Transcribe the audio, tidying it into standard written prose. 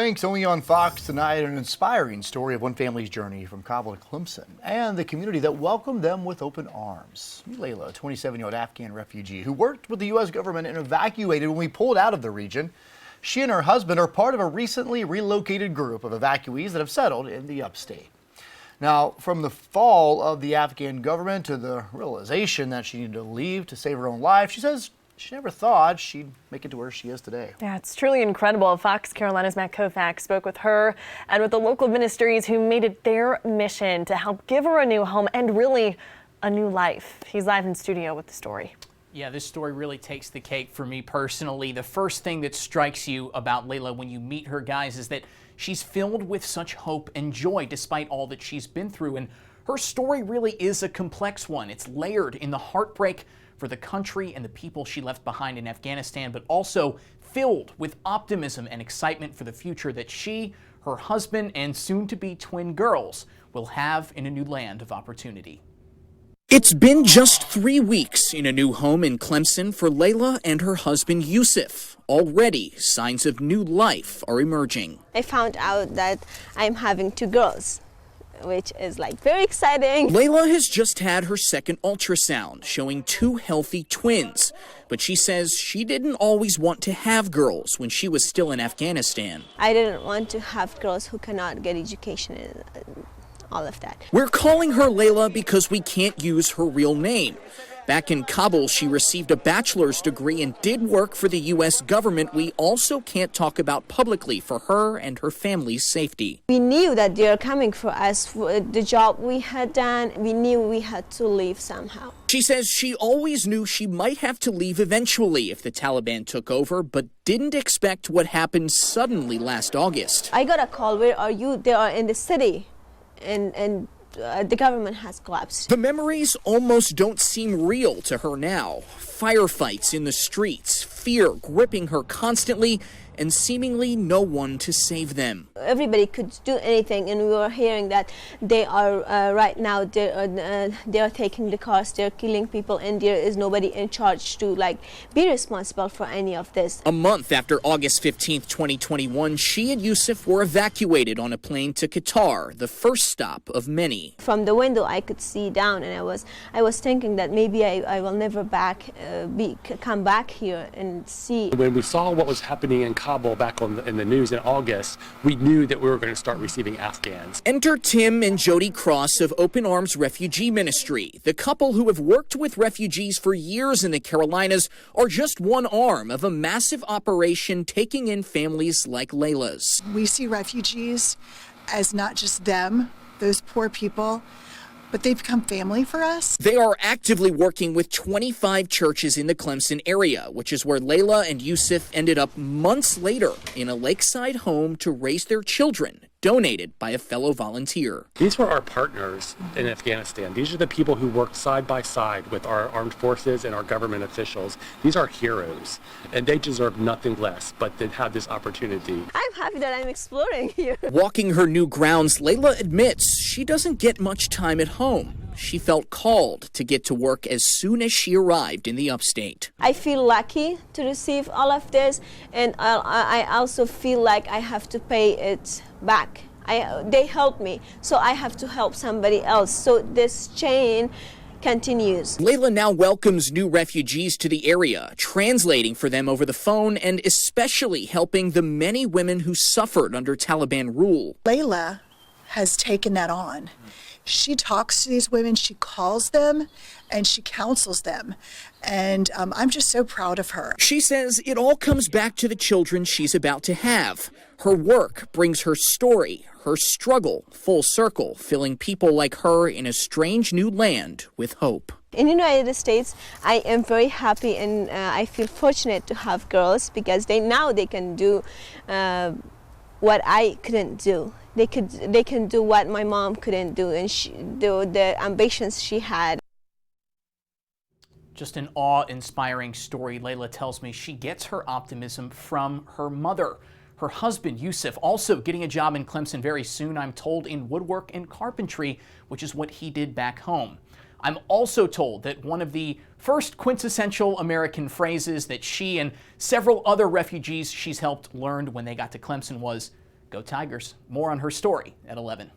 Thanks. Only on Fox tonight, an inspiring story of one family's journey from Kabul to Clemson and the community that welcomed them with open arms. Layla, a 27-year-old Afghan refugee who worked with the U.S. government and evacuated when we pulled out of the region. She and her husband are part of a recently relocated group of evacuees that have settled in the Upstate. Now, from the fall of the Afghan government to the realization that she needed to leave to save her own life, she says she never thought she'd make it to where she is today. Yeah, it's truly incredible. Fox Carolina's Matt Koufax spoke with her and with the local ministries who made it their mission to help give her a new home and really a new life. He's live in studio with the story. Yeah, this story really takes the cake for me personally. The first thing that strikes you about Layla when you meet her, guys, is that she's filled with such hope and joy despite all that she's been through. And her story really is a complex one. It's layered in the heartbreak for the country and the people she left behind in Afghanistan, but also filled with optimism and excitement for the future that she, her husband, and soon-to-be twin girls will have in a new land of opportunity. It's been just 3 weeks in a new home in Clemson for Layla and her husband Yusuf. Already, signs of new life are emerging. I found out that I'm having 2 girls, which is like very exciting. Layla has just had her second ultrasound showing 2 healthy twins, but she says she didn't always want to have girls when she was still in Afghanistan. I didn't want to have girls who cannot get education and all of that. We're calling her Layla because we can't use her real name. Back in Kabul, she received a bachelor's degree and did work for the U.S. government we also can't talk about publicly for her and her family's safety. We knew that they are coming for us for the job we had done. We knew we had to leave somehow. She says she always knew she might have to leave eventually if the Taliban took over, but didn't expect what happened suddenly last August. I got a call, where are you? They are in the city, and the government has collapsed. The memories almost don't seem real to her now. Firefights in the streets, fear gripping her constantly, and seemingly no one to save them. Everybody could do anything, and we were hearing that they are right now they are taking the cars, they're killing people, and there is nobody in charge to be responsible for any of this. A month after August 15th, 2021, she and Yusuf were evacuated on a plane to Qatar, the first stop of many. From the window, I could see down, and I was thinking that maybe I will never come back here and see. When we saw what was happening in Kabul back in the news in August, we knew that we were going to start receiving Afghans. Enter Tim and Jody Cross of Open Arms Refugee Ministry. The couple who have worked with refugees for years in the Carolinas are just one arm of a massive operation taking in families like Layla's. We see refugees as not just them, those poor people, but they've become family for us. They are actively working with 25 churches in the Clemson area, which is where Layla and Yusuf ended up months later in a lakeside home to raise their children, donated by a fellow volunteer. These were our partners in Afghanistan. These are the people who worked side by side with our armed forces and our government officials. These are heroes, and they deserve nothing less but to have this opportunity. I'm happy that I'm exploring here. Walking her new grounds, Layla admits she doesn't get much time at home. She felt called to get to work as soon as she arrived in the Upstate. I feel lucky to receive all of this, and I also feel like I have to pay it back. They helped me, so I have to help somebody else. So this chain continues. Layla now welcomes new refugees to the area, translating for them over the phone and especially helping the many women who suffered under Taliban rule. Layla has taken that on. She talks to these women, she calls them, and she counsels them. And I'm just so proud of her. She says it all comes back to the children she's about to have. Her work brings her story, her struggle, full circle, filling people like her in a strange new land with hope. In the United States, I am very happy, and I feel fortunate to have girls because now they can do what I couldn't do. They can do what my mom couldn't do, and the ambitions she had. Just an awe-inspiring story. Layla tells me she gets her optimism from her mother. Her husband, Yusuf, also getting a job in Clemson very soon, I'm told, in woodwork and carpentry, which is what he did back home. I'm also told that one of the first quintessential American phrases that she and several other refugees she's helped learned when they got to Clemson was, Go Tigers. More on her story at 11.